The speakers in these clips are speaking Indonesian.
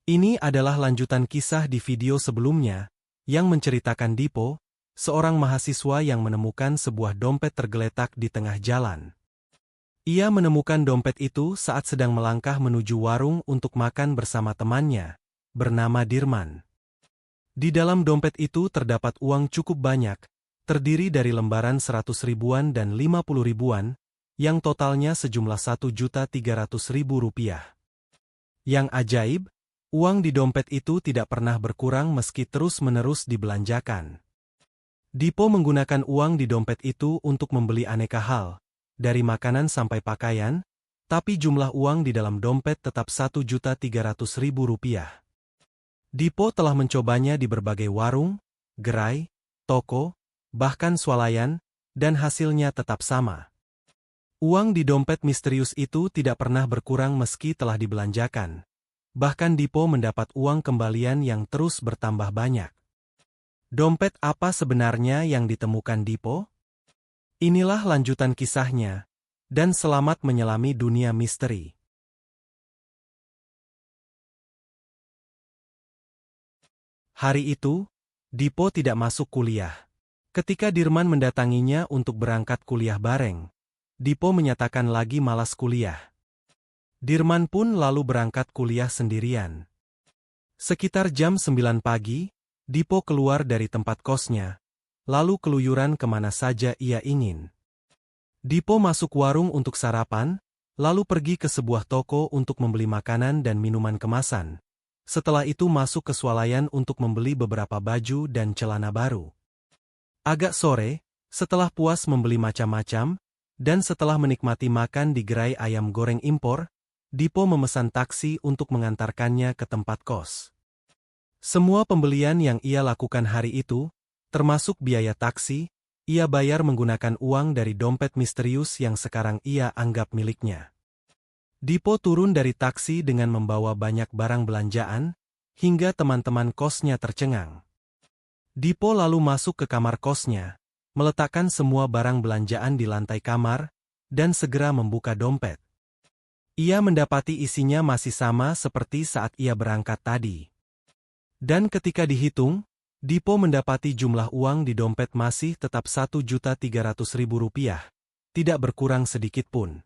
Ini adalah lanjutan kisah di video sebelumnya, yang menceritakan Dipo, seorang mahasiswa yang menemukan sebuah dompet tergeletak di tengah jalan. Ia menemukan dompet itu saat sedang melangkah menuju warung untuk makan bersama temannya, bernama Dirman. Di dalam dompet itu terdapat uang cukup banyak, terdiri dari lembaran 100 ribuan dan 50 ribuan, yang totalnya sejumlah 1.300.000 rupiah. Yang ajaib, uang di dompet itu tidak pernah berkurang meski terus-menerus dibelanjakan. Dipo menggunakan uang di dompet itu untuk membeli aneka hal, dari makanan sampai pakaian, tapi jumlah uang di dalam dompet tetap 1.300.000 rupiah. Dipo telah mencobanya di berbagai warung, gerai, toko, bahkan swalayan, dan hasilnya tetap sama. Uang di dompet misterius itu tidak pernah berkurang meski telah dibelanjakan. Bahkan Dipo mendapat uang kembalian yang terus bertambah banyak. Dompet apa sebenarnya yang ditemukan Dipo? Inilah lanjutan kisahnya, dan selamat menyelami dunia misteri. Hari itu, Dipo tidak masuk kuliah. Ketika Dirman mendatanginya untuk berangkat kuliah bareng, Dipo menyatakan lagi malas kuliah. Dirman pun lalu berangkat kuliah sendirian. Sekitar jam 9 pagi, Dipo keluar dari tempat kosnya, lalu keluyuran kemana saja ia ingin. Dipo masuk warung untuk sarapan, lalu pergi ke sebuah toko untuk membeli makanan dan minuman kemasan. Setelah itu masuk ke swalayan untuk membeli beberapa baju dan celana baru. Agak sore, setelah puas membeli macam-macam, dan setelah menikmati makan di gerai ayam goreng impor, Dipo memesan taksi untuk mengantarkannya ke tempat kos. Semua pembelian yang ia lakukan hari itu, termasuk biaya taksi, ia bayar menggunakan uang dari dompet misterius yang sekarang ia anggap miliknya. Dipo turun dari taksi dengan membawa banyak barang belanjaan, hingga teman-teman kosnya tercengang. Dipo lalu masuk ke kamar kosnya, meletakkan semua barang belanjaan di lantai kamar, dan segera membuka dompet. Ia mendapati isinya masih sama seperti saat ia berangkat tadi. Dan ketika dihitung, Dipo mendapati jumlah uang di dompet masih tetap 1.300.000 rupiah, tidak berkurang sedikit pun.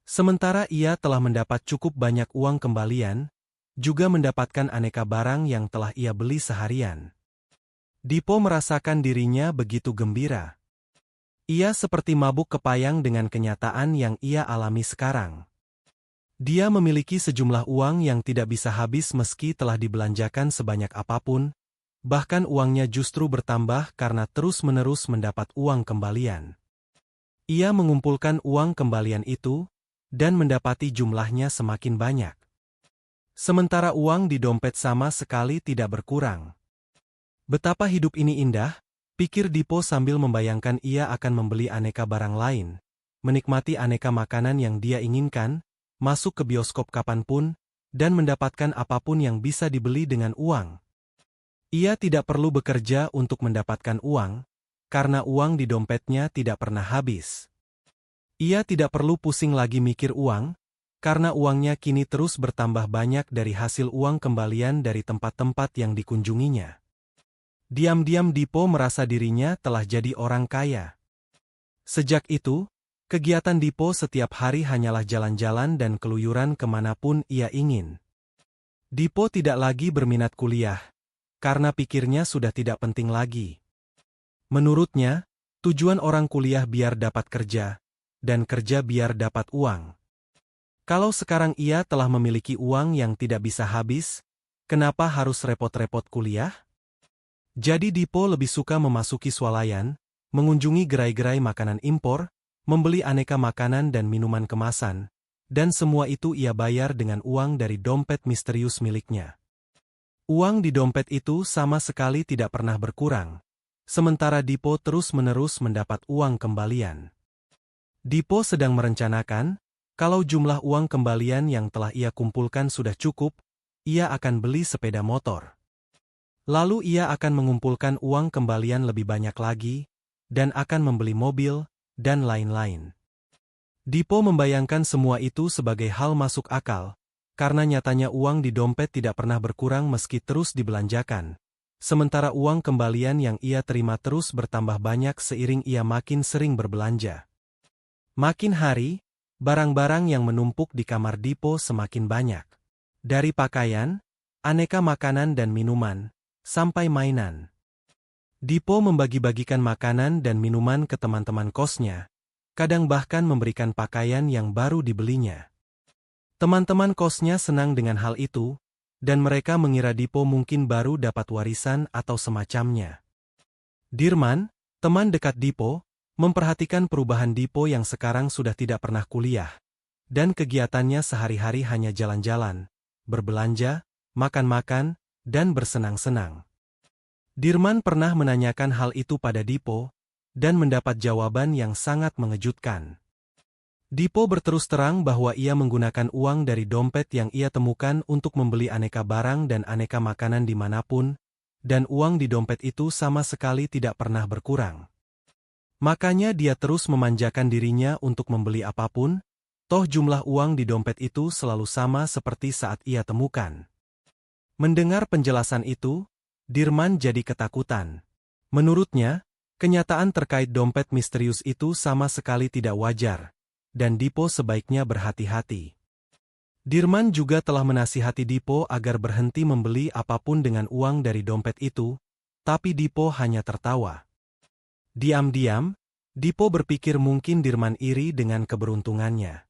Sementara ia telah mendapat cukup banyak uang kembalian, juga mendapatkan aneka barang yang telah ia beli seharian. Dipo merasakan dirinya begitu gembira. Ia seperti mabuk kepayang dengan kenyataan yang ia alami sekarang. Dia memiliki sejumlah uang yang tidak bisa habis meski telah dibelanjakan sebanyak apapun, bahkan uangnya justru bertambah karena terus-menerus mendapat uang kembalian. Ia mengumpulkan uang kembalian itu, dan mendapati jumlahnya semakin banyak. Sementara uang di dompet sama sekali tidak berkurang. Betapa hidup ini indah, pikir Dipo sambil membayangkan ia akan membeli aneka barang lain, menikmati aneka makanan yang dia inginkan, masuk ke bioskop kapanpun, dan mendapatkan apapun yang bisa dibeli dengan uang. Ia tidak perlu bekerja untuk mendapatkan uang, karena uang di dompetnya tidak pernah habis. Ia tidak perlu pusing lagi mikir uang, karena uangnya kini terus bertambah banyak dari hasil uang kembalian dari tempat-tempat yang dikunjunginya. Diam-diam Dipo merasa dirinya telah jadi orang kaya. Sejak itu, kegiatan Dipo setiap hari hanyalah jalan-jalan dan keluyuran kemanapun ia ingin. Dipo tidak lagi berminat kuliah, karena pikirnya sudah tidak penting lagi. Menurutnya, tujuan orang kuliah biar dapat kerja, dan kerja biar dapat uang. Kalau sekarang ia telah memiliki uang yang tidak bisa habis, kenapa harus repot-repot kuliah? Jadi Dipo lebih suka memasuki swalayan, mengunjungi gerai-gerai makanan impor, membeli aneka makanan dan minuman kemasan, dan semua itu ia bayar dengan uang dari dompet misterius miliknya. Uang di dompet itu sama sekali tidak pernah berkurang, sementara Dipo terus-menerus mendapat uang kembalian. Dipo sedang merencanakan, kalau jumlah uang kembalian yang telah ia kumpulkan sudah cukup, ia akan beli sepeda motor. Lalu ia akan mengumpulkan uang kembalian lebih banyak lagi, dan akan membeli mobil, dan lain-lain. Dipo membayangkan semua itu sebagai hal masuk akal, karena nyatanya uang di dompet tidak pernah berkurang meski terus dibelanjakan. Sementara uang kembalian yang ia terima terus bertambah banyak seiring ia makin sering berbelanja. Makin hari, barang-barang yang menumpuk di kamar Dipo semakin banyak. Dari pakaian, aneka makanan dan minuman, sampai mainan. Dipo membagi-bagikan makanan dan minuman ke teman-teman kosnya, kadang bahkan memberikan pakaian yang baru dibelinya. Teman-teman kosnya senang dengan hal itu, dan mereka mengira Dipo mungkin baru dapat warisan atau semacamnya. Dirman, teman dekat Dipo, memperhatikan perubahan Dipo yang sekarang sudah tidak pernah kuliah, dan kegiatannya sehari-hari hanya jalan-jalan, berbelanja, makan-makan, dan bersenang-senang. Dirman pernah menanyakan hal itu pada Dipo, dan mendapat jawaban yang sangat mengejutkan. Dipo berterus terang bahwa ia menggunakan uang dari dompet yang ia temukan untuk membeli aneka barang dan aneka makanan dimanapun, dan uang di dompet itu sama sekali tidak pernah berkurang. Makanya dia terus memanjakan dirinya untuk membeli apapun, toh jumlah uang di dompet itu selalu sama seperti saat ia temukan. Mendengar penjelasan itu, Dirman jadi ketakutan. Menurutnya, kenyataan terkait dompet misterius itu sama sekali tidak wajar, dan Dipo sebaiknya berhati-hati. Dirman juga telah menasihati Dipo agar berhenti membeli apapun dengan uang dari dompet itu, tapi Dipo hanya tertawa. Diam-diam, Dipo berpikir mungkin Dirman iri dengan keberuntungannya.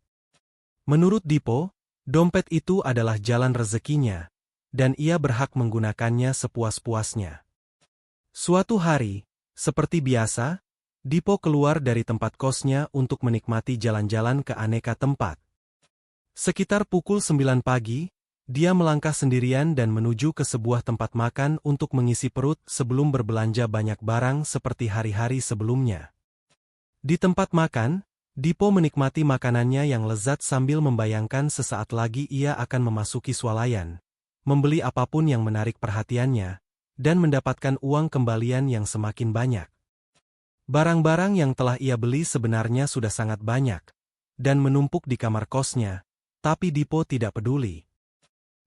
Menurut Dipo, dompet itu adalah jalan rezekinya, dan ia berhak menggunakannya sepuas-puasnya. Suatu hari, seperti biasa, Dipo keluar dari tempat kosnya untuk menikmati jalan-jalan ke aneka tempat. Sekitar pukul 9 pagi, dia melangkah sendirian dan menuju ke sebuah tempat makan untuk mengisi perut sebelum berbelanja banyak barang seperti hari-hari sebelumnya. Di tempat makan, Dipo menikmati makanannya yang lezat sambil membayangkan sesaat lagi ia akan memasuki swalayan, membeli apapun yang menarik perhatiannya, dan mendapatkan uang kembalian yang semakin banyak. Barang-barang yang telah ia beli sebenarnya sudah sangat banyak, dan menumpuk di kamar kosnya, tapi Dipo tidak peduli.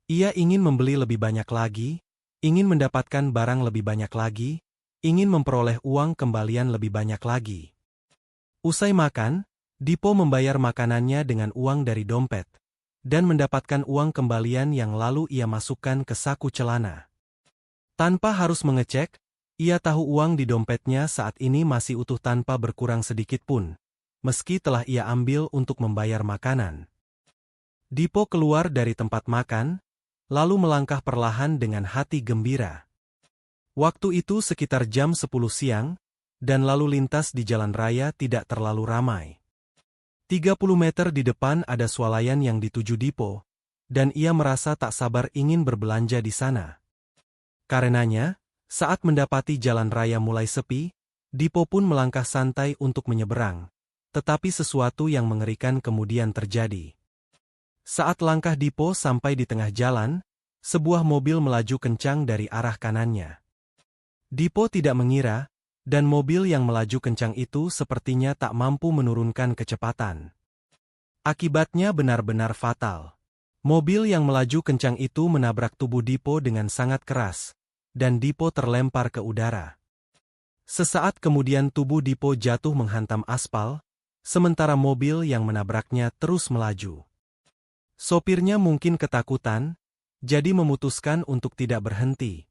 Ia ingin membeli lebih banyak lagi, ingin mendapatkan barang lebih banyak lagi, ingin memperoleh uang kembalian lebih banyak lagi. Usai makan, Dipo membayar makanannya dengan uang dari dompet, dan mendapatkan uang kembalian yang lalu ia masukkan ke saku celana. Tanpa harus mengecek, ia tahu uang di dompetnya saat ini masih utuh tanpa berkurang sedikit pun, meski telah ia ambil untuk membayar makanan. Dipo keluar dari tempat makan, lalu melangkah perlahan dengan hati gembira. Waktu itu sekitar jam 10 siang, dan lalu lintas di jalan raya tidak terlalu ramai. 30 meter di depan ada swalayan yang dituju Dipo, dan ia merasa tak sabar ingin berbelanja di sana. Karenanya, saat mendapati jalan raya mulai sepi, Dipo pun melangkah santai untuk menyeberang, tetapi sesuatu yang mengerikan kemudian terjadi. Saat langkah Dipo sampai di tengah jalan, sebuah mobil melaju kencang dari arah kanannya. Dipo tidak mengira, dan mobil yang melaju kencang itu sepertinya tak mampu menurunkan kecepatan. Akibatnya benar-benar fatal. Mobil yang melaju kencang itu menabrak tubuh Dipo dengan sangat keras, dan Dipo terlempar ke udara. Sesaat kemudian tubuh Dipo jatuh menghantam aspal, sementara mobil yang menabraknya terus melaju. Sopirnya mungkin ketakutan, jadi memutuskan untuk tidak berhenti.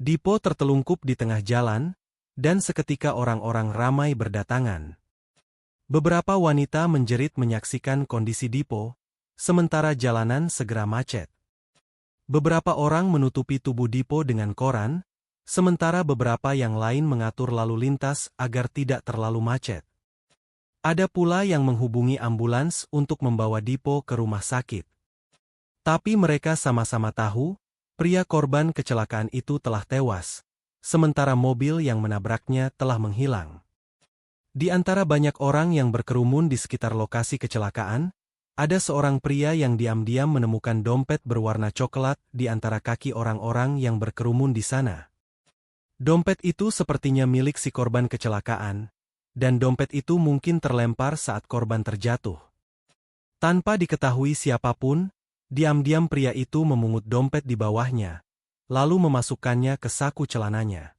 Dipo tertelungkup di tengah jalan, dan seketika orang-orang ramai berdatangan. Beberapa wanita menjerit menyaksikan kondisi Dipo, sementara jalanan segera macet. Beberapa orang menutupi tubuh Dipo dengan koran, sementara beberapa yang lain mengatur lalu lintas agar tidak terlalu macet. Ada pula yang menghubungi ambulans untuk membawa Dipo ke rumah sakit. Tapi mereka sama-sama tahu, pria korban kecelakaan itu telah tewas, sementara mobil yang menabraknya telah menghilang. Di antara banyak orang yang berkerumun di sekitar lokasi kecelakaan, ada seorang pria yang diam-diam menemukan dompet berwarna coklat di antara kaki orang-orang yang berkerumun di sana. Dompet itu sepertinya milik si korban kecelakaan, dan dompet itu mungkin terlempar saat korban terjatuh. Tanpa diketahui siapapun, Diam-diam pria itu memungut dompet di bawahnya, lalu memasukkannya ke saku celananya.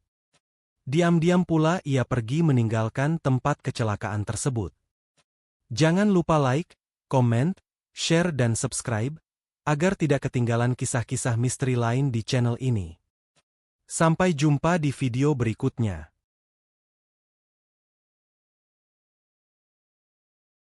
Diam-diam pula ia pergi meninggalkan tempat kecelakaan tersebut. Jangan lupa like, komen, share dan subscribe, agar tidak ketinggalan kisah-kisah misteri lain di channel ini. Sampai jumpa di video berikutnya.